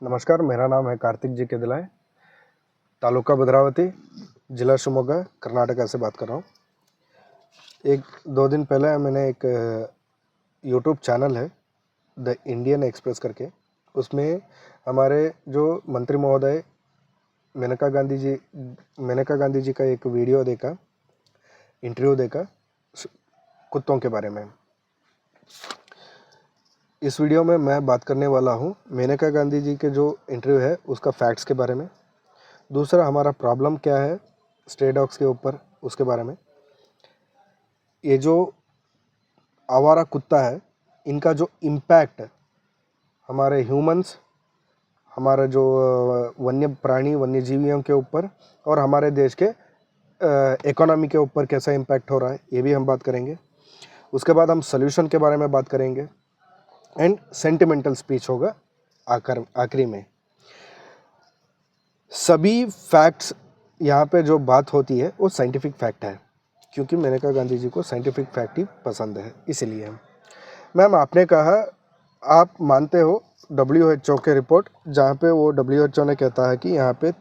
नमस्कार, मेरा नाम है कार्तिक जी केदलाय, तालुका भद्रावती, जिला शिवमोगा, कर्नाटका से बात कर रहा हूँ। 1-2 दिन पहले मैंने एक यूट्यूब चैनल है, द इंडियन एक्सप्रेस करके, उसमें हमारे जो मंत्री महोदय मेनका गांधी जी का एक वीडियो देखा, इंटरव्यू देखा कुत्तों के बारे में। इस वीडियो में मैं बात करने वाला हूँ मेनका गांधी जी के जो इंटरव्यू है उसका फैक्ट्स के बारे में। दूसरा, हमारा प्रॉब्लम क्या है स्ट्रे डॉग्स के ऊपर, उसके बारे में। ये जो आवारा कुत्ता है, इनका जो इम्पैक्ट हमारे ह्यूमंस, हमारा जो वन्य प्राणी, वन्य जीवियों के ऊपर और हमारे देश के इकोनॉमी के ऊपर कैसा इम्पैक्ट हो रहा है, ये भी हम बात करेंगे। उसके बाद हम सॉल्यूशन के बारे में बात करेंगे एंड सेंटिमेंटल स्पीच होगा आखिरी में। सभी फैक्ट्स यहाँ पे जो बात होती है वो साइंटिफिक फैक्ट है, क्योंकि मेनका गांधी जी को साइंटिफिक फैक्ट ही पसंद है, इसीलिए। मैम, आपने कहा आप मानते हो WHO के रिपोर्ट, जहाँ पे वो WHO ने कहता है कि यहाँ पे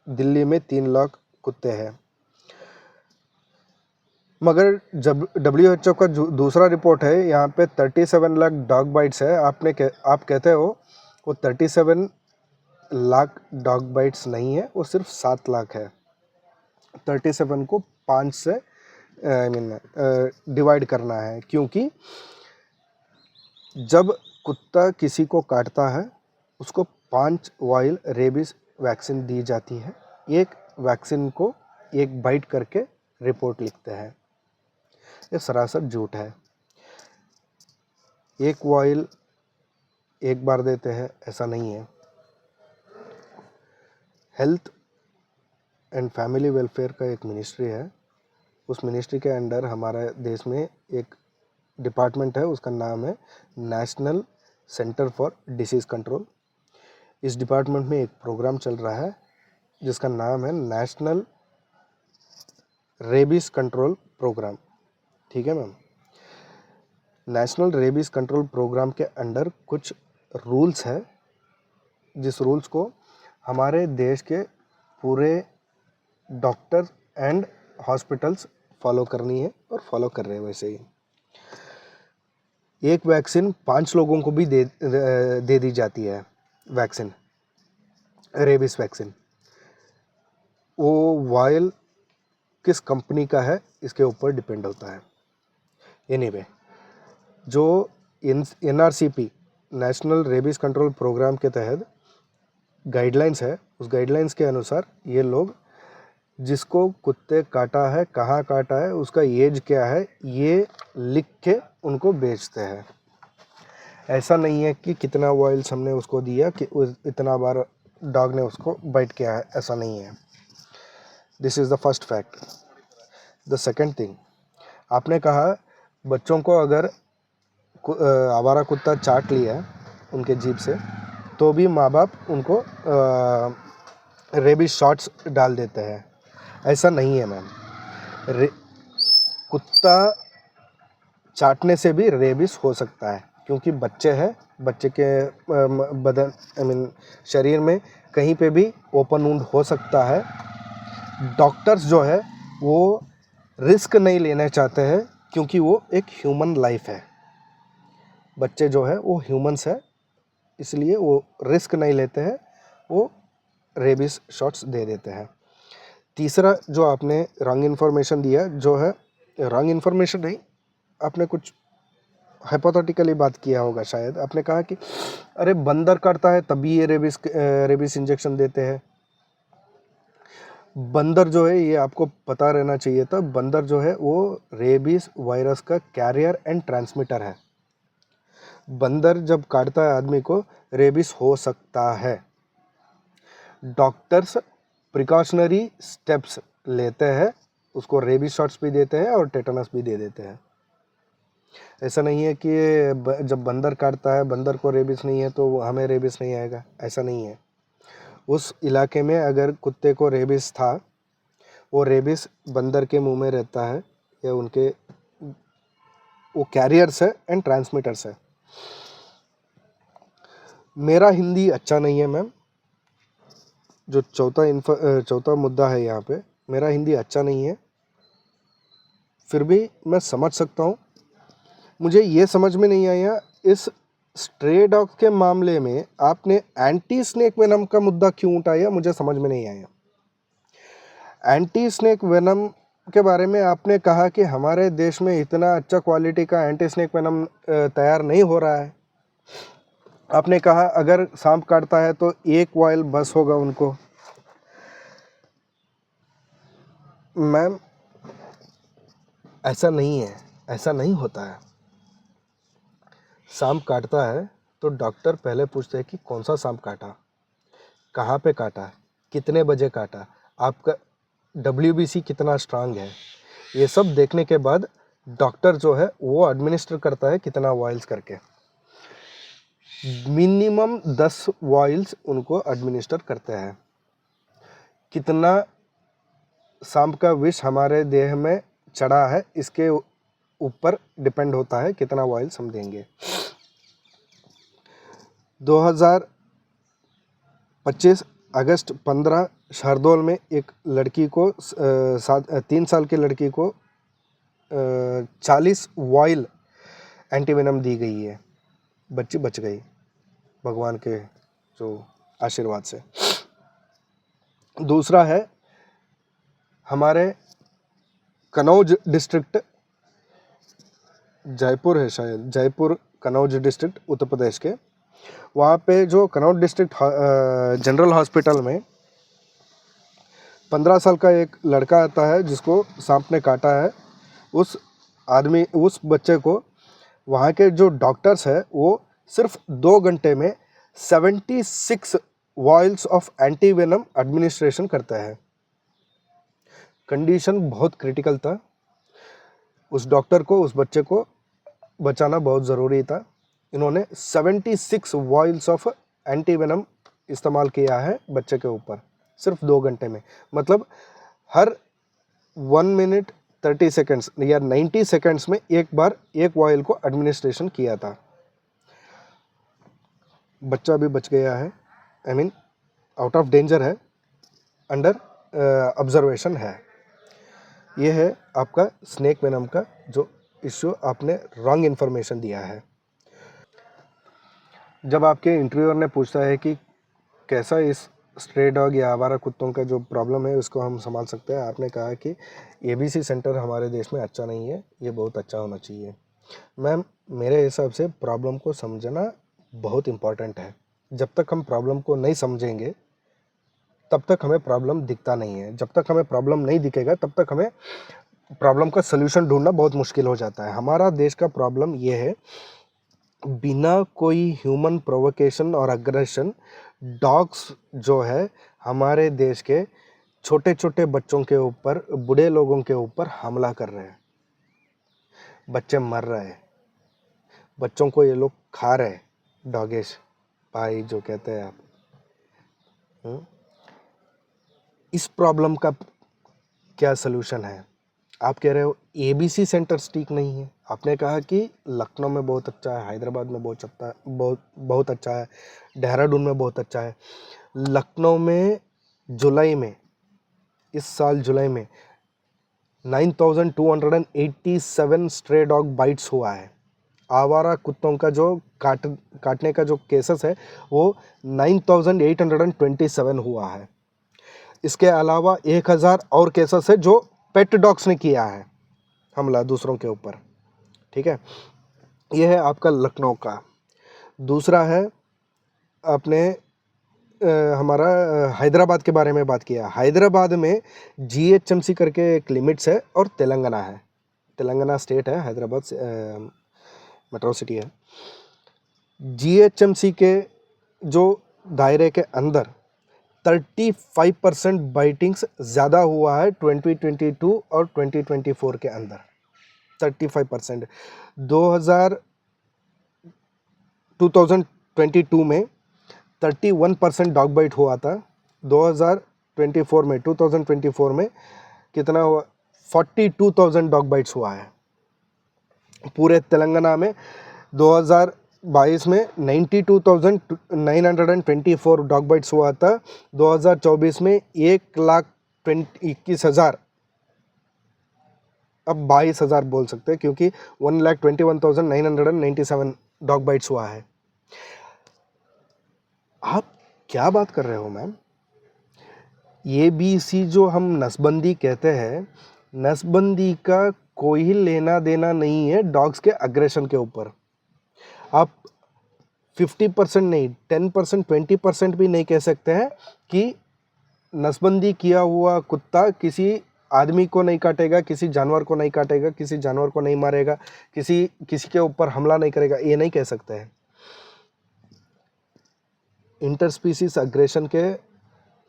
दिल्ली में 3 लाख कुत्ते हैं, मगर जब WHO का दूसरा रिपोर्ट है यहाँ पे 37 लाख डॉग बाइट्स है। आप कहते हो वो 37 लाख डॉग बाइट्स नहीं है, वो सिर्फ 7 लाख है। 37 को 5 से डिवाइड करना है, क्योंकि जब कुत्ता किसी को काटता है उसको 5 वाइल रेबीज वैक्सीन दी जाती है। एक वैक्सीन को एक बाइट करके रिपोर्ट लिखते हैं, ये सरासर झूठ है। एक वाइल एक बार देते हैं, ऐसा नहीं है। हेल्थ एंड फैमिली वेलफेयर का एक मिनिस्ट्री है, उस मिनिस्ट्री के अंडर हमारे देश में एक डिपार्टमेंट है, उसका नाम है national centre for disease control. इस डिपार्टमेंट में एक प्रोग्राम चल रहा है जिसका नाम है नेशनल रेबीज़ कंट्रोल प्रोग्राम। ठीक है ma'am. National rabies control programme के अंडर कुछ रूल्स है, जिस रूल्स को हमारे देश के पूरे डॉक्टर एंड हॉस्पिटल्स फॉलो करनी है और फॉलो कर रहे हैं। वैसे ही एक वैक्सीन 5 लोगों को भी दे दी जाती है, वैक्सीन, रेबीज वैक्सीन। वो वायल किस कंपनी का है इसके ऊपर डिपेंड होता है। एनीवे, जो NRCP national rabies control programme के तहत गाइडलाइंस है, उस गाइडलाइंस के अनुसार ये लोग जिसको कुत्ते काटा है, कहाँ काटा है, उसका एज क्या है, ये लिख के उनको बेचते हैं। ऐसा नहीं है कि कितना वाइल्स हमने उसको दिया कि इतना बार डॉग ने उसको बाइट किया है, ऐसा नहीं है। This is the first fact. The second thing, आपने कहा बच्चों को अगर आवारा कुत्ता चाट लिया है उनके जीभ से, तो भी माँ बाप उनको रेबीज शॉट्स डाल देते हैं। ऐसा नहीं है मैम। कुत्ता चाटने से भी रेबीज हो सकता है, क्योंकि बच्चे हैं, बच्चे के बदन शरीर में कहीं पे भी ओपन वुंड हो सकता है। डॉक्टर्स जो है वो रिस्क नहीं लेना चाहते हैं, क्योंकि वो एक ह्यूमन लाइफ है। बच्चे जो है वो ह्यूमंस है, इसलिए वो रिस्क नहीं लेते हैं, वो रेबीज शॉट्स दे देते हैं। तीसरा, जो आपने रॉन्ग इन्फॉर्मेशन दिया, जो है रॉन्ग इन्फॉर्मेशन नहीं, आपने कुछ हाइपोथेटिकली बात किया होगा शायद। आपने कहा कि अरे बंदर काटता है तभी ये रेबीज इंजेक्शन देते हैं। बंदर जो है, ये आपको पता रहना चाहिए था, बंदर जो है वो रेबीज वायरस का कैरियर एंड ट्रांसमिटर है। बंदर जब काटता है आदमी को, रेबीज हो सकता है। डॉक्टर्स प्रिकॉशनरी स्टेप्स लेते हैं, उसको रेबीज शॉट्स भी देते हैं और टेटनस भी दे देते हैं। ऐसा नहीं है कि जब बंदर काटता है, बंदर को रेबीज नहीं है तो हमें रेबीज नहीं आएगा, ऐसा नहीं है। उस इलाके में अगर कुत्ते को रेबीज था, वो रेबीज बंदर के मुंह में रहता है, या उनके वो कैरियर्स है एंड ट्रांसमिटर्स है। मेरा हिंदी अच्छा नहीं है मैम, जो चौथा मुद्दा है यहाँ पे, मेरा हिंदी अच्छा नहीं है, फिर भी मैं समझ सकता हूँ। मुझे ये समझ में नहीं आया इस स्ट्रे डॉग के मामले में आपने एंटी स्नेक वेनम का मुद्दा क्यों उठाया, मुझे समझ में नहीं आया। एंटी स्नेक वेनम के बारे में आपने कहा कि हमारे देश में इतना अच्छा क्वालिटी का एंटी स्नेक वेनम तैयार नहीं हो रहा है। आपने कहा अगर सांप काटता है तो एक वायल बस होगा उनको। मैम ऐसा नहीं है, ऐसा नहीं होता है। सांप काटता है तो डॉक्टर पहले पूछते हैं कि कौन सा सांप काटा, कहाँ पे काटा, कितने बजे काटा, आपका WBC कितना स्ट्रांग है, ये सब देखने के बाद डॉक्टर जो है वो एडमिनिस्टर करता है कितना वाइल्स करके। मिनिमम 10 वाइल्स उनको एडमिनिस्टर करते हैं। कितना सांप का विष हमारे देह में चढ़ा है इसके ऊपर डिपेंड होता है कितना वाइल्स हम देंगे। 2025 अगस्त 15 शहरदोल में एक लड़की को 3 साल की लड़की को 40 वाइल एंटीवेनम दी गई है, बच्ची बच गई भगवान के जो आशीर्वाद से। दूसरा है हमारे कनौज डिस्ट्रिक्ट, जयपुर है शायद, जयपुर कनौज डिस्ट्रिक्ट उत्तर प्रदेश के, वहाँ पे जो कनौज डिस्ट्रिक्ट जनरल हॉस्पिटल में 15 साल का एक लड़का आता है जिसको सांप ने काटा है। उस बच्चे को वहाँ के जो डॉक्टर्स है वो सिर्फ 2 घंटे में 76 वाइल्स ऑफ एंटीवेनम एडमिनिस्ट्रेशन करता है। कंडीशन बहुत क्रिटिकल था, उस डॉक्टर को उस बच्चे को बचाना बहुत ज़रूरी था। इन्होंने 76 वाइल्स ऑफ एंटीवेनम इस्तेमाल किया है बच्चे के ऊपर सिर्फ 2 घंटे में। मतलब हर 1 मिनट 30 सेकेंड्स या 90 सेकेंड्स में एक बार एक वाइल को एडमिनिस्ट्रेशन किया था। बच्चा भी बच गया है, I mean out of danger है, अंडर ऑब्जर्वेशन है। ये है आपका स्नेक वेनम का जो इश्यू, आपने रॉन्ग इन्फॉर्मेशन दिया है। जब आपके इंटरव्यूअर ने पूछता है कि कैसा इस स्ट्रे डॉग या आवारा कुत्तों का जो प्रॉब्लम है उसको हम संभाल सकते हैं, आपने कहा कि ABC सेंटर हमारे देश में अच्छा नहीं है, ये बहुत अच्छा होना चाहिए। मैम मेरे हिसाब से प्रॉब्लम को समझना बहुत इम्पॉर्टेंट है। जब तक हम प्रॉब्लम को नहीं समझेंगे तब तक हमें प्रॉब्लम दिखता नहीं है, जब तक हमें प्रॉब्लम नहीं दिखेगा तब तक हमें प्रॉब्लम का सल्यूशन ढूंढना बहुत मुश्किल हो जाता है। हमारा देश का प्रॉब्लम ये है, बिना कोई ह्यूमन प्रोवोकेशन और अग्रेशन डॉग्स जो है हमारे देश के छोटे छोटे बच्चों के ऊपर, बूढ़े लोगों के ऊपर हमला कर रहे हैं। बच्चे मर रहे हैं, बच्चों को ये लोग खा रहे हैं, डॉगेश पाई जो कहते हैं आप। इस प्रॉब्लम का क्या सलूशन है? आप कह रहे हो ABC सेंटर्स ठीक नहीं है, आपने कहा कि लखनऊ में बहुत अच्छा है, हैदराबाद में बहुत अच्छा है, देहरादून में बहुत अच्छा है। लखनऊ में जुलाई में, इस साल जुलाई में 9287 स्ट्रे डॉग बाइट्स हुआ है। आवारा कुत्तों का जो काटने का जो केसेस है वो 9827 हुआ है। इसके अलावा 1000 और केसेस है जो पेट डॉग्स ने किया है हमला दूसरों के ऊपर। ठीक है, यह है आपका लखनऊ का। दूसरा है आपने हमारा हैदराबाद के बारे में बात किया। हैदराबाद में GHMC करके एक लिमिट्स है और तेलंगाना है, तेलंगाना स्टेट है, हैदराबाद मेट्रो सिटी है। GHMC के जो दायरे के अंदर 35% बाइटिंग्स ज़्यादा हुआ है 2022 और 2024 के अंदर। 35% 2022 में 31% डॉग बाइट हुआ था। 2024 में कितना हुआ? 42,000 डॉग बाइट्स हुआ है। पूरे तेलंगाना में 2022 में 92,924 डॉग बाइट्स हुआ था। 2024 में 1,21,000, अब 22,000 बोल सकते हैं क्योंकि 1,21,997 डॉग बाइट्स हुआ है। आप क्या बात कर रहे हो मैम? ये बी सी जो हम नसबंदी कहते हैं, नसबंदी का कोई लेना देना नहीं है डॉग्स के अग्रेशन के ऊपर। आप 50% नहीं, 10%, 20% भी नहीं कह सकते हैं कि नसबंदी किया हुआ कुत्ता किसी आदमी को नहीं काटेगा, किसी जानवर को नहीं काटेगा, किसी जानवर को नहीं मारेगा, किसी के ऊपर हमला नहीं करेगा, ये नहीं कह सकते हैं। इंटरस्पीसीज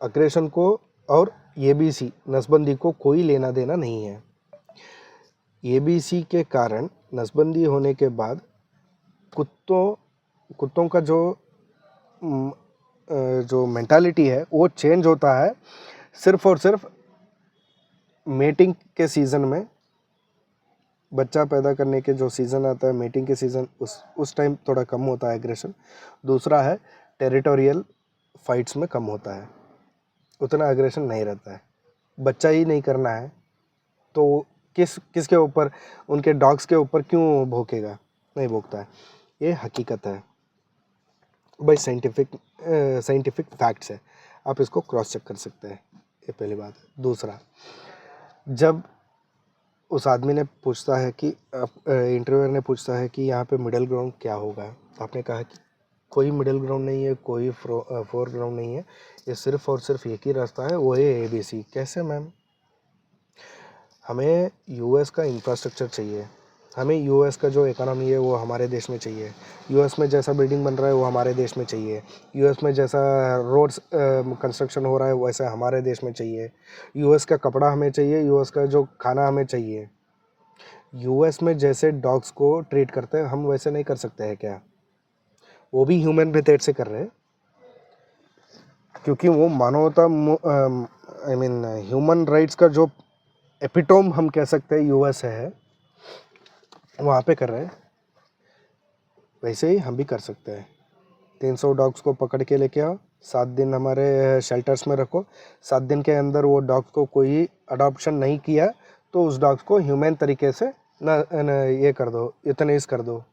अग्रेशन को और एबीसी नसबंदी को कोई लेना देना नहीं है। एबीसी के कारण नसबंदी होने के बाद कुत्तों का जो मेंटालिटी है वो चेंज होता है। सिर्फ और सिर्फ मेटिंग के सीज़न में, बच्चा पैदा करने के जो सीज़न आता है, मेटिंग के सीज़न, उस टाइम थोड़ा कम होता है एग्रेशन। दूसरा है टेरिटोरियल फाइट्स में कम होता है, उतना एग्रेशन नहीं रहता है। बच्चा ही नहीं करना है तो किसके ऊपर, उनके डॉग्स के ऊपर क्यों भौंकेगा? नहीं भौंकता है। ये हकीकत है भाई, साइंटिफिक फैक्ट्स है, आप इसको क्रॉस चेक कर सकते हैं। ये पहली बात है। दूसरा, जब उस आदमी ने पूछता है कि इंटरव्यूअर ने पूछता है कि यहाँ पे मिडिल ग्राउंड क्या होगा, तो आपने कहा कि कोई मिडिल ग्राउंड नहीं है, कोई फोर ग्राउंड नहीं है, ये सिर्फ और सिर्फ एक ही रास्ता है, वो है एबीसी। कैसे मैम? हमें यूएस का इंफ्रास्ट्रक्चर चाहिए, हमें यूएस का जो इकोनॉमी है वो हमारे देश में चाहिए, यूएस में जैसा बिल्डिंग बन रहा है वो हमारे देश में चाहिए, यूएस में जैसा रोड्स कंस्ट्रक्शन हो रहा है वैसा हमारे देश में चाहिए, यूएस का कपड़ा हमें चाहिए, यूएस का जो खाना हमें चाहिए। यूएस में जैसे डॉग्स को ट्रीट करते हैं हम वैसे नहीं कर सकते हैं क्या? वो भी ह्यूमन मेथड से कर रहे हैं, क्योंकि वो मानवता, आई मीन ह्यूमन राइट्स का जो एपिटोम हम कह सकते हैं यूएस है, वहाँ पे कर रहे हैं। वैसे ही हम भी कर सकते हैं। 300 डॉग्स को पकड़ के लेके आओ, 7 दिन हमारे शेल्टर्स में रखो, 7 दिन के अंदर वो डॉग्स को कोई अडॉप्शन नहीं किया तो उस डॉग्स को ह्यूमन तरीके से ये कर दो, यूथनाइज कर दो।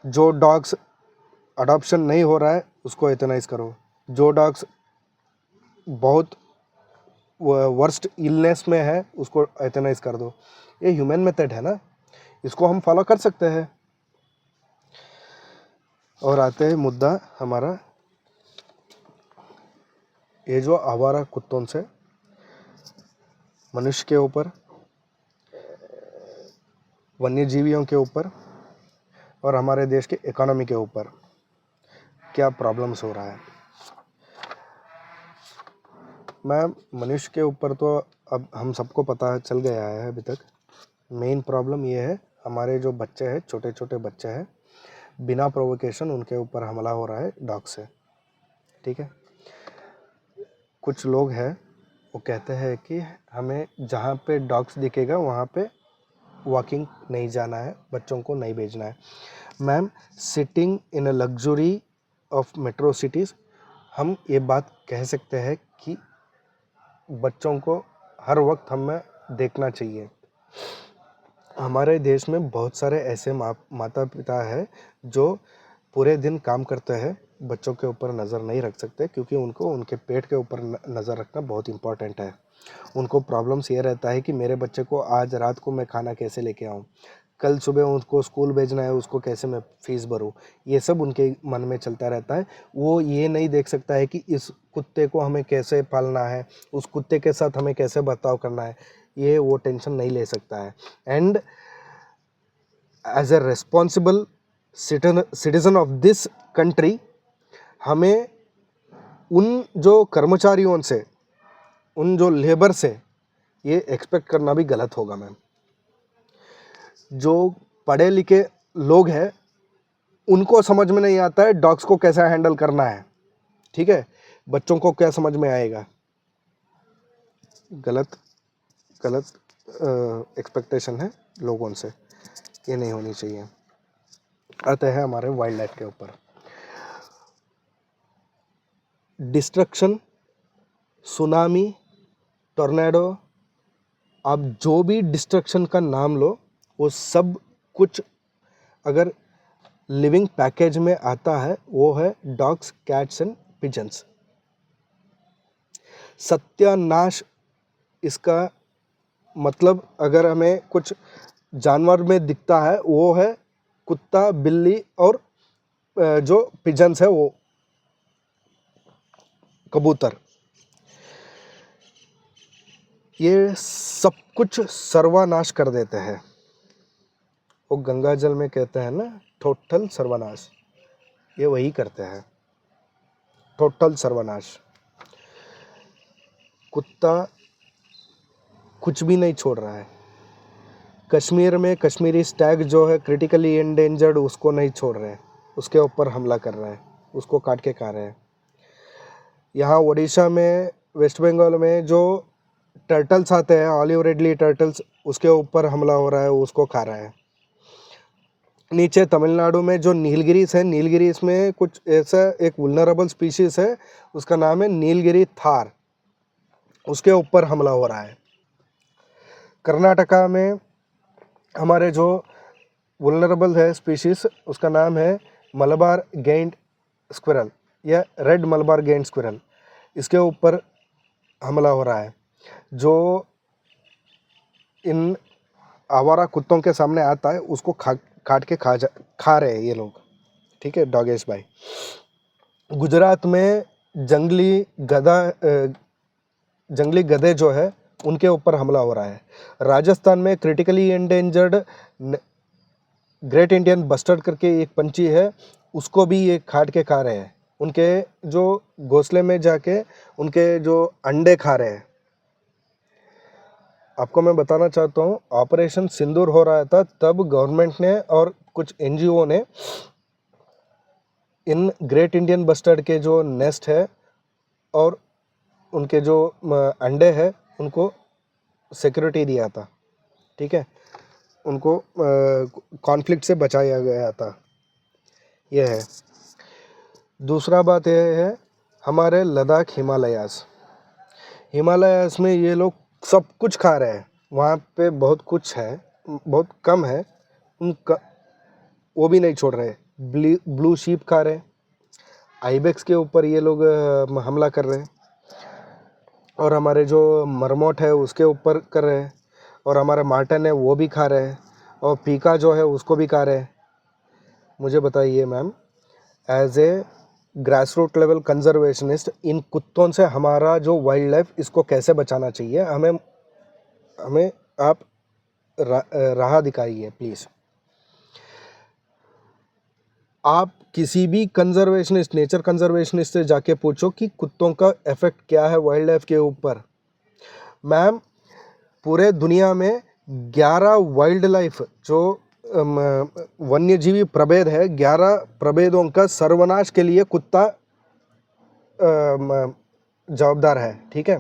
जो डॉग्स अडॉप्शन नहीं हो रहा है उसको यूथनाइज करो। जो डॉग्स बहुत वर्स्ट इलनेस में है उसको यूथनाइज कर दो। ये ह्यूमन मेथड है ना, इसको हम फॉलो कर सकते हैं। और आते हैं मुद्दा हमारा, ये जो आवारा कुत्तों से मनुष्य के ऊपर, वन्य जीवियों के ऊपर और हमारे देश के इकोनॉमी के ऊपर क्या प्रॉब्लम्स हो रहा है। मैम, मनुष्य के ऊपर तो अब हम सबको पता चल गया है अभी तक। मेन प्रॉब्लम ये है, हमारे जो बच्चे हैं, छोटे छोटे बच्चे हैं, बिना प्रोवोकेशन उनके ऊपर हमला हो रहा है डॉग से। ठीक है, कुछ लोग हैं वो कहते हैं कि हमें जहाँ पे डॉग्स दिखेगा वहाँ पे वॉकिंग नहीं जाना है, बच्चों को नहीं भेजना है। Ma'am, sitting in a luxury of metro cities, हम ये बात कह सकते हैं कि बच्चों को हर वक्त हमें देखना चाहिए। हमारे देश में बहुत सारे ऐसे माता पिता हैं जो पूरे दिन काम करते हैं, बच्चों के ऊपर नज़र नहीं रख सकते, क्योंकि उनको उनके पेट के ऊपर नज़र रखना बहुत इम्पॉर्टेंट है। उनको प्रॉब्लम्स ये रहता है कि मेरे बच्चे को आज रात को मैं खाना कैसे लेके आऊँ, कल सुबह उसको स्कूल भेजना है, उसको कैसे मैं फ़ीस भरूँ, ये सब उनके मन में चलता रहता है। वो ये नहीं देख सकता है कि इस कुत्ते को हमें कैसे पालना है, उस कुत्ते के साथ हमें कैसे बर्ताव करना है, ये वो टेंशन नहीं ले सकता है। And as a responsible citizen of this country, हमें उन जो कर्मचारियों से, उन जो लेबर से ये एक्सपेक्ट करना भी गलत होगा मैम। जो पढ़े लिखे लोग हैं उनको समझ में नहीं आता है डॉग्स को कैसे हैंडल करना है, ठीक है, बच्चों को क्या समझ में आएगा? गलत एक्सपेक्टेशन है लोगों से, ये नहीं होनी चाहिए। आते हैं हमारे वाइल्ड लाइफ के ऊपर। डिस्ट्रक्शन, सुनामी, टॉर्नेडो, आप जो भी डिस्ट्रक्शन का नाम लो, वो सब कुछ अगर लिविंग पैकेज में आता है वो है डॉग्स, कैट्स एंड पिजन्स। सत्यानाश, इसका मतलब अगर हमें कुछ जानवर में दिखता है वो है कुत्ता, बिल्ली और जो पिजन्स है वो कबूतर। ये सब कुछ सर्वनाश कर देते हैं। वो गंगा जल में कहते हैं ना, टोटल सर्वनाश, ये वही करते हैं, टोटल सर्वनाश। कुत्ता कुछ भी नहीं छोड़ रहा है। कश्मीर में कश्मीरी स्टैग जो है क्रिटिकली एंडेंजर्ड, उसको नहीं छोड़ रहे हैं, उसके ऊपर हमला कर रहे हैं, उसको काट के खा रहे हैं। यहाँ उड़ीसा में, वेस्ट बंगाल में जो टर्टल्स आते हैं, ऑलिव रेडली टर्टल्स, उसके ऊपर हमला हो रहा है, उसको खा रहा है। नीचे तमिलनाडु में जो नीलगिरीस है, नीलगिरीस में कुछ ऐसा एक वुल्नरेबल स्पीशीज है, उसका नाम है नीलगिरी थार, उसके ऊपर हमला हो रहा है। कर्नाटका में हमारे जो वुल्नरेबल है स्पीशीज, उसका नाम है मलबार गेंड स्क्विरल या रेड मलबार गेंड स्क्विरल, इसके ऊपर हमला हो रहा है। जो इन आवारा कुत्तों के सामने आता है उसको काट के खा रहे हैं ये लोग, ठीक है डॉगेश भाई। गुजरात में जंगली गधे जो है उनके ऊपर हमला हो रहा है। राजस्थान में critically endangered great Indian bustard करके एक पंछी है, उसको भी ये काट के खा रहे हैं। उनके जो घोंसले में जाके उनके जो अंडे खा रहे हैं। आपको मैं बताना चाहता हूँ, ऑपरेशन सिंदूर हो रहा था तब गवर्नमेंट ने और कुछ एनजीओ ने इन ग्रेट इंडियन बस्टर्ड के जो नेस्ट है और उनके जो अंडे हैं उनको सिक्योरिटी दिया था, ठीक है, उनको कॉन्फ्लिक्ट से बचाया गया था। यह है। दूसरा बात यह है, हमारे लद्दाख हिमालयास में ये लोग सब कुछ खा रहे हैं। वहाँ पे बहुत कुछ है, बहुत कम है, उनका वो भी नहीं छोड़ रहे। ब्लू शीप खा रहे हैं, आइबेक्स के ऊपर ये लोग हमला कर रहे हैं, और हमारे जो मरमोट है उसके ऊपर कर रहे हैं, और हमारे मार्टन है वो भी खा रहे हैं, और पीका जो है उसको भी खा रहे हैं। मुझे बताइए ma'am, as a grass root level conservationist, इन कुत्तों से हमारा जो वाइल्ड लाइफ, इसको कैसे बचाना चाहिए? हमें आप राह दिखाइए प्लीज़। आप किसी भी कंजर्वेशनिस्ट, नेचर कंजर्वेशनिस्ट से जाके पूछो कि कुत्तों का इफेक्ट क्या है वाइल्ड लाइफ के ऊपर। मैम, पूरे दुनिया में 11 वाइल्ड लाइफ जो वन्यजीवी प्रभेद है, 11 प्रभेदों का सर्वनाश के लिए कुत्ता जवाबदार है, ठीक है।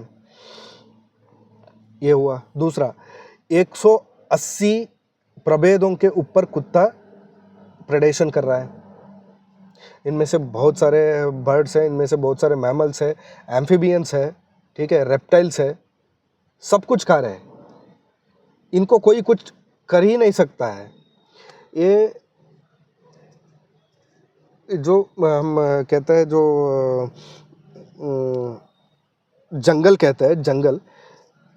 ये हुआ। दूसरा, 180 प्रभेदों के ऊपर कुत्ता प्रेडेशन कर रहा है। इनमें से बहुत सारे बर्ड्स हैं, इनमें से बहुत सारे मैमल्स हैं, एम्फीबियंस है, ठीक है, रेप्टाइल्स है, सब कुछ खा रहे हैं। इनको कोई कुछ कर ही नहीं सकता है। ये जो हम कहते हैं, जो जंगल कहते हैं, जंगल,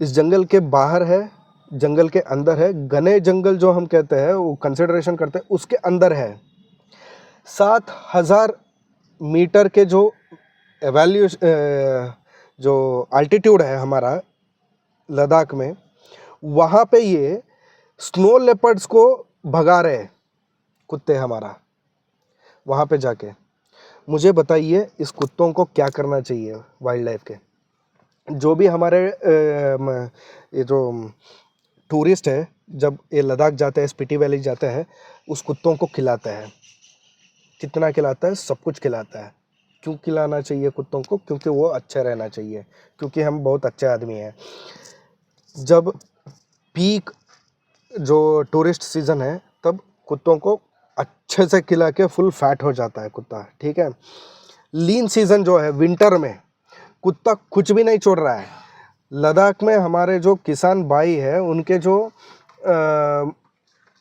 इस जंगल के बाहर है, जंगल के अंदर है। घने जंगल जो हम कहते हैं, वो कंसिडरेशन करते हैं, उसके अंदर है। 7,000 मीटर के जो जो अल्टीट्यूड है हमारा लद्दाख में, वहाँ पे ये स्नो लेपर्ड्स को भगा रहे हैं कुत्ते हमारा। वहाँ पे जाके मुझे बताइए, इस कुत्तों को क्या करना चाहिए वाइल्ड लाइफ के? जो भी हमारे ये जो टूरिस्ट है, जब ये लद्दाख जाते हैं, स्पीति वैली जाते हैं, उस कुत्तों को खिलाते हैं। कितना खिलाता है? सब कुछ खिलाता है। क्यों खिलाना चाहिए कुत्तों को? क्योंकि वो अच्छे रहना चाहिए, क्योंकि हम बहुत अच्छे आदमी हैं। जब पीक जो टूरिस्ट सीज़न है, तब कुत्तों को अच्छे से खिला के फुल फैट हो जाता है कुत्ता, ठीक है। लीन सीजन जो है विंटर में, कुत्ता कुछ भी नहीं छोड़ रहा है। लद्दाख में हमारे जो किसान भाई है, उनके जो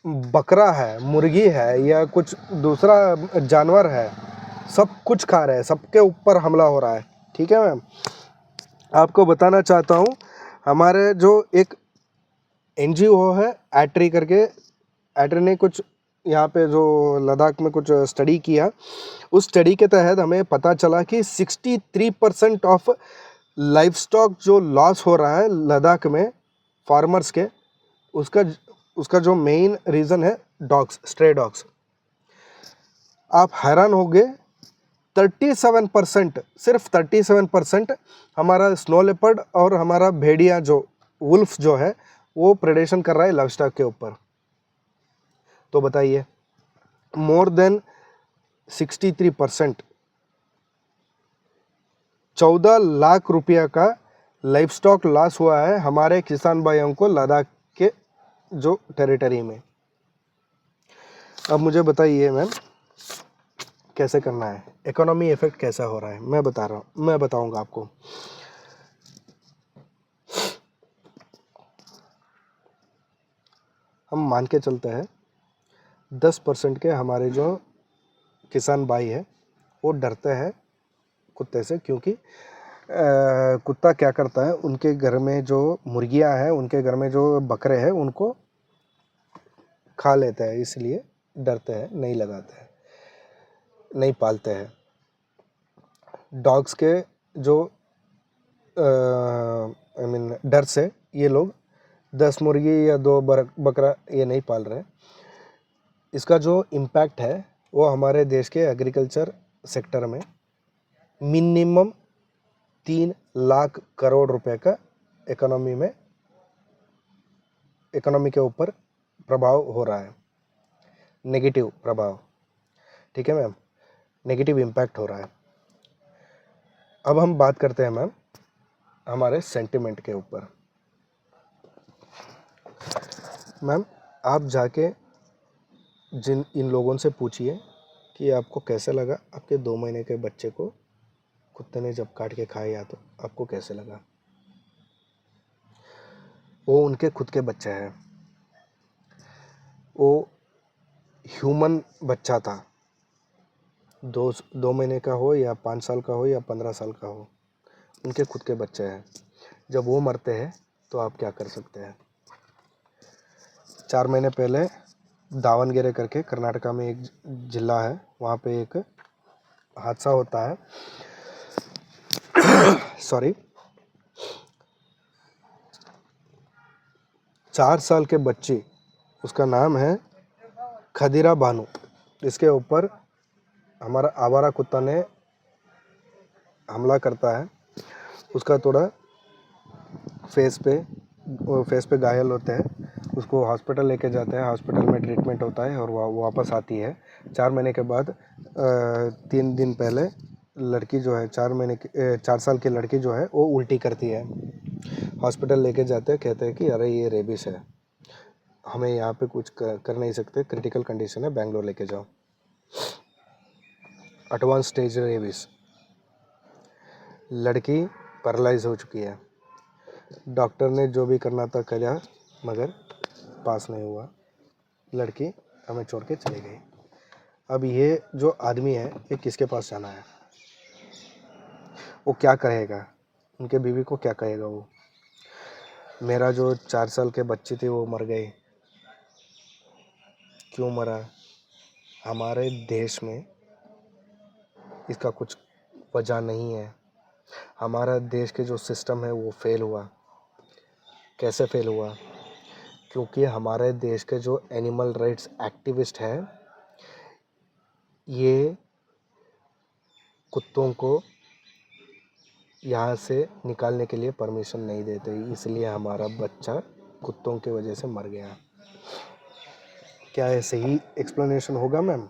बकरा है, मुर्गी है या कुछ दूसरा जानवर है, सब कुछ खा रहे हैं, सबके ऊपर हमला हो रहा है, ठीक है मैम। आपको बताना चाहता हूँ, हमारे जो एक एनजीओ है एट्री करके, एट्री ने कुछ यहाँ पे जो लद्दाख में कुछ स्टडी किया, उस स्टडी के तहत हमें पता चला कि 63% ऑफ लाइफ स्टॉक जो लॉस हो रहा है लद्दाख में फार्मर्स के, उसका उसका जो मेन रीज़न है डॉग्स, स्ट्रे डॉग्स। आप हैरान होंगे, 37%, सिर्फ 37% हमारा स्नो लेपर्ड और हमारा भेड़िया जो वुल्फ जो है वो प्रेडेशन कर रहा है लाइव स्टॉक के ऊपर। तो बताइए, मोर देन 63%, 14 लाख रुपया का लाइफ स्टॉक लॉस हुआ है हमारे किसान भाइयों को लद्दाख के जो टेरिटरी में। अब मुझे बताइए मैम, कैसे करना है, इकोनॉमी इफेक्ट कैसा हो रहा है, मैं बताऊंगा आपको। हम मान के चलते हैं 10% के हमारे जो किसान भाई है वो डरते हैं कुत्ते से, क्योंकि कुत्ता क्या करता है, उनके घर में जो मुर्गियां हैं, उनके घर में जो बकरे हैं, उनको खा लेता है, इसलिए डरते हैं, नहीं लगाते हैं, नहीं पालते हैं। डॉग्स के जो आई मीन डर से ये लोग 10 मुर्गी या 2 बकरा ये नहीं पाल रहे। इसका जो इम्पैक्ट है वो हमारे देश के एग्रीकल्चर सेक्टर में मिनिमम 3 लाख करोड़ रुपए का इकोनॉमी के ऊपर प्रभाव हो रहा है, नेगेटिव प्रभाव, ठीक है मैम, नेगेटिव इम्पैक्ट हो रहा है। अब हम बात करते हैं मैम हमारे सेंटिमेंट के ऊपर। मैम आप जाके इन लोगों से पूछिए कि आपको कैसे लगा, आपके 2 महीने के बच्चे को कुत्ते ने जब काट के खाया तो आपको कैसे लगा। वो उनके खुद के बच्चे हैं, वो ह्यूमन बच्चा था, 2 महीने का हो या 5 साल का हो या 15 साल का हो, उनके खुद के बच्चे हैं। जब वो मरते हैं तो आप क्या कर सकते हैं। 4 महीने पहले दावणगेरे करके कर्नाटका में एक जिला है, वहाँ पे एक हादसा होता है, सॉरी, 4 साल के बच्ची, उसका नाम है खदीरा बानू, इसके ऊपर हमारा आवारा कुत्ता ने हमला करता है। उसका थोड़ा फेस पे घायल होते हैं, उसको हॉस्पिटल लेके जाते हैं, हॉस्पिटल में ट्रीटमेंट होता है और वो वापस आती है। 4 महीने के बाद 3 दिन पहले लड़की जो है 4 साल की लड़की जो है वो उल्टी करती है। हॉस्पिटल लेके जाते हैं, कहते हैं कि अरे ये रेबिस है, हमें यहाँ पे कुछ कर नहीं सकते, क्रिटिकल कंडीशन है, बेंगलोर लेके जाओ। एडवांस स्टेज रेबिस, लड़की पैरालाइज हो चुकी है। डॉक्टर ने जो भी करना था किया मगर पास नहीं हुआ, लड़की हमें छोड़ के चली गई। अब ये जो आदमी है ये किसके पास जाना है, वो क्या कहेगा, उनके बीवी को क्या कहेगा वो, मेरा जो 4 साल के बच्ची थी वो मर गई, क्यों मरा। हमारे देश में इसका कुछ वजह नहीं है, हमारा देश के जो सिस्टम है वो फेल हुआ। कैसे फेल हुआ, क्योंकि हमारे देश के जो एनिमल राइट्स एक्टिविस्ट हैं ये कुत्तों को यहाँ से निकालने के लिए परमिशन नहीं देते, इसलिए हमारा बच्चा कुत्तों की वजह से मर गया। क्या ये सही एक्सप्लेनेशन होगा मैम।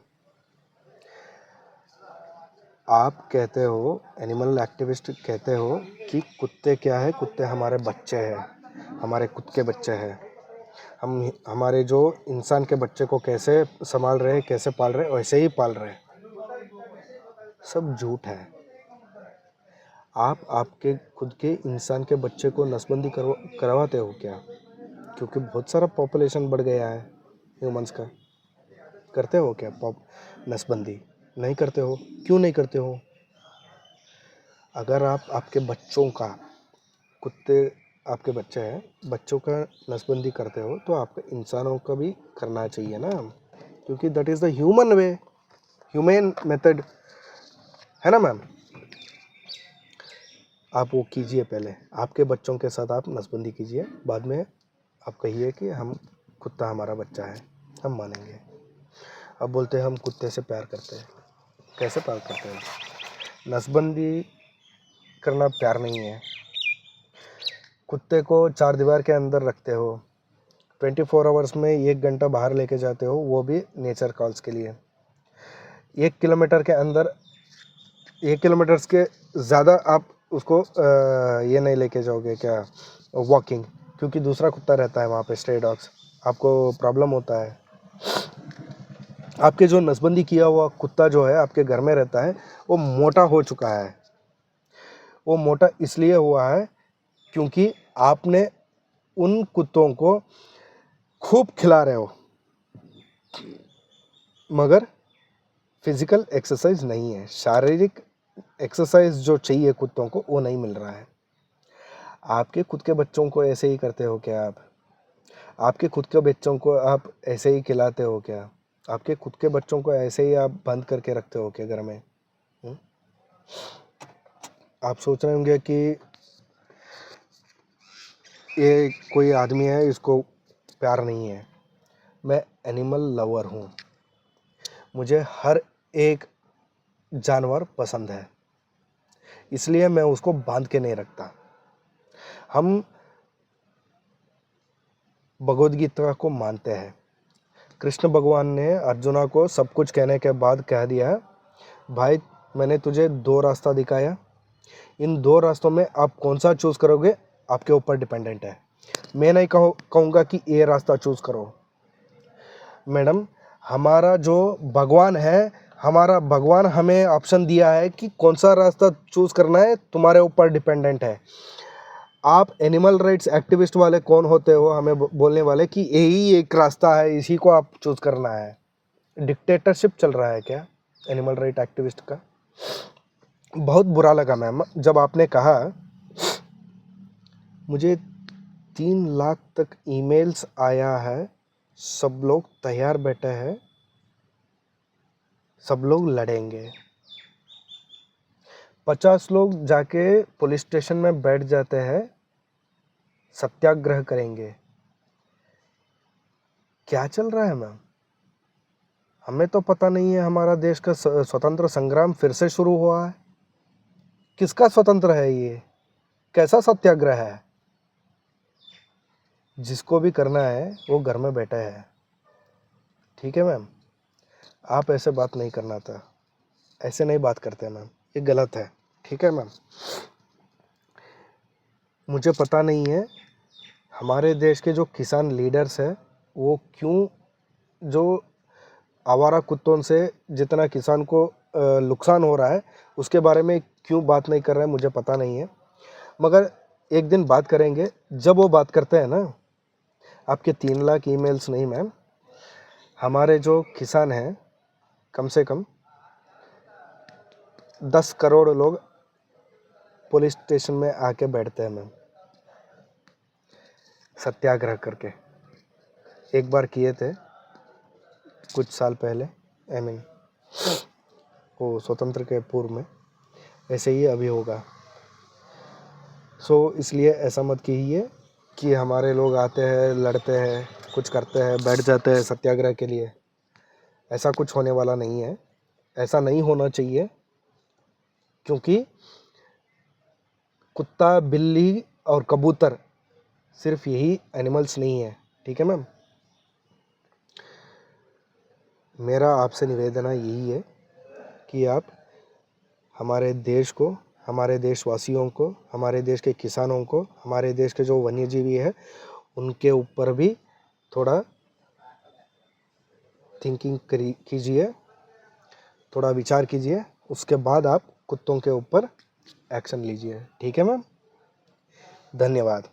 आप कहते हो, एनिमल एक्टिविस्ट कहते हो कि कुत्ते क्या है, कुत्ते हमारे बच्चे हैं, हमारे खुद के बच्चे हैं, हम हमारे जो इंसान के बच्चे को कैसे संभाल रहे हैं, कैसे पाल रहे हैं, वैसे ही पाल रहे हैं। सब झूठ है। आप आपके खुद के इंसान के बच्चे को नसबंदी करवाते हो क्या? क्योंकि बहुत सारा पॉपुलेशन बढ़ गया है ह्यूमंस का। करते हो क्या नसबंदी? नहीं करते हो। क्यों नहीं करते हो? अगर आप आपके बच्चों का, कुत्ते आपके बच्चे हैं, बच्चों का नसबंदी करते हो तो आपको इंसानों का भी करना चाहिए ना, क्योंकि that is the human way, human method, है ना मैम? आप वो कीजिए, पहले आपके बच्चों के साथ आप नसबंदी कीजिए, बाद में आप कहिए कि हम कुत्ता हमारा बच्चा है, हम मानेंगे। अब बोलते हैं हम कुत्ते से प्यार करते हैं। कैसे प्यार करते हैं? नसबंदी करना प्यार नहीं है। कुत्ते को 4 दीवार के अंदर रखते हो, 24 आवर्स में 1 घंटा बाहर लेके जाते हो, वो भी नेचर कॉल्स के लिए। 1 किलोमीटर के अंदर, 1 किलोमीटर के ज़्यादा आप उसको ये नहीं लेके जाओगे क्या, वॉकिंग, क्योंकि दूसरा कुत्ता रहता है वहाँ पे, स्ट्रे डॉग्स, आपको प्रॉब्लम होता है। आपके जो नसबंदी किया हुआ कुत्ता जो है आपके घर में रहता है, वो मोटा हो चुका है। वो मोटा इसलिए हुआ है क्योंकि आपने उन कुत्तों को खूब खिला रहे हो, मगर फिजिकल एक्सरसाइज नहीं है, शारीरिक एक्सरसाइज जो चाहिए कुत्तों को वो नहीं मिल रहा है। आपके खुद के बच्चों को ऐसे ही करते हो क्या आप? आपके खुद के बच्चों को आप ऐसे ही खिलाते हो क्या? आपके खुद के बच्चों को ऐसे ही आप बंद करके रखते हो क्या घर में? आप सोच रहे होंगे कि ये कोई आदमी है, इसको प्यार नहीं है। मैं एनिमल लवर हूँ, मुझे हर एक जानवर पसंद है, इसलिए मैं उसको बांध के नहीं रखता। हम भगवद गीता को मानते हैं। कृष्ण भगवान ने अर्जुना को सब कुछ कहने के बाद कह दिया, भाई मैंने तुझे 2 रास्ता दिखाया, इन 2 रास्तों में आप कौन सा चूज़ करोगे आपके ऊपर डिपेंडेंट है। मैं नहीं कहूँगा कि ये रास्ता चूज़ करो। मैडम, हमारा जो भगवान है, हमारा भगवान हमें ऑप्शन दिया है कि कौन सा रास्ता चूज़ करना है, तुम्हारे ऊपर डिपेंडेंट है। आप एनिमल राइट्स एक्टिविस्ट वाले कौन होते हो हमें बोलने वाले कि यही एक रास्ता है, इसी को आप चूज़ करना है? डिक्टेटरशिप चल रहा है क्या एनिमल राइट एक्टिविस्ट का? बहुत बुरा लगा मैम जब आपने कहा, मुझे 3 लाख तक ईमेल्स आया है, सब लोग तैयार बैठे हैं, सब लोग लड़ेंगे। 50 लोग जाके पुलिस स्टेशन में बैठ जाते हैं, सत्याग्रह करेंगे। क्या चल रहा है मैम? हमें तो पता नहीं है। हमारा देश का स्वतंत्र संग्राम फिर से शुरू हुआ है। किसका स्वतंत्र है ये? कैसा सत्याग्रह है? जिसको भी करना है वो घर में बैठा है। ठीक है मैम, आप ऐसे बात नहीं करना था, ऐसे नहीं बात करते मैम, ये गलत है। ठीक है मैम, मुझे पता नहीं है हमारे देश के जो किसान लीडर्स हैं वो क्यों जो आवारा कुत्तों से जितना किसान को नुकसान हो रहा है उसके बारे में क्यों बात नहीं कर रहे हैं, मुझे पता नहीं है। मगर एक दिन बात करेंगे। जब वो बात करते हैं ना, आपके 3 लाख ईमेल्स नहीं मैम, हमारे जो किसान हैं कम से कम 10 करोड़ लोग पुलिस स्टेशन में आके बैठते हैं मैम, सत्याग्रह करके। एक बार किए थे कुछ साल पहले, आई मीन वो स्वतंत्र के पूर्व में, ऐसे ही अभी होगा। सो इसलिए ऐसा मत कीजिए कि हमारे लोग आते हैं, लड़ते हैं, कुछ करते हैं, बैठ जाते हैं सत्याग्रह के लिए। ऐसा कुछ होने वाला नहीं है, ऐसा नहीं होना चाहिए, क्योंकि कुत्ता, बिल्ली और कबूतर सिर्फ यही एनिमल्स नहीं है। ठीक है मैम, मेरा आपसे निवेदन यही है कि आप हमारे देश को, हमारे देशवासियों को, हमारे देश के किसानों को, हमारे देश के जो वन्यजीवी है उनके ऊपर भी थोड़ा थिंकिंग कीजिए, थोड़ा विचार कीजिए, उसके बाद आप कुत्तों के ऊपर एक्शन लीजिए। ठीक है मैम, धन्यवाद।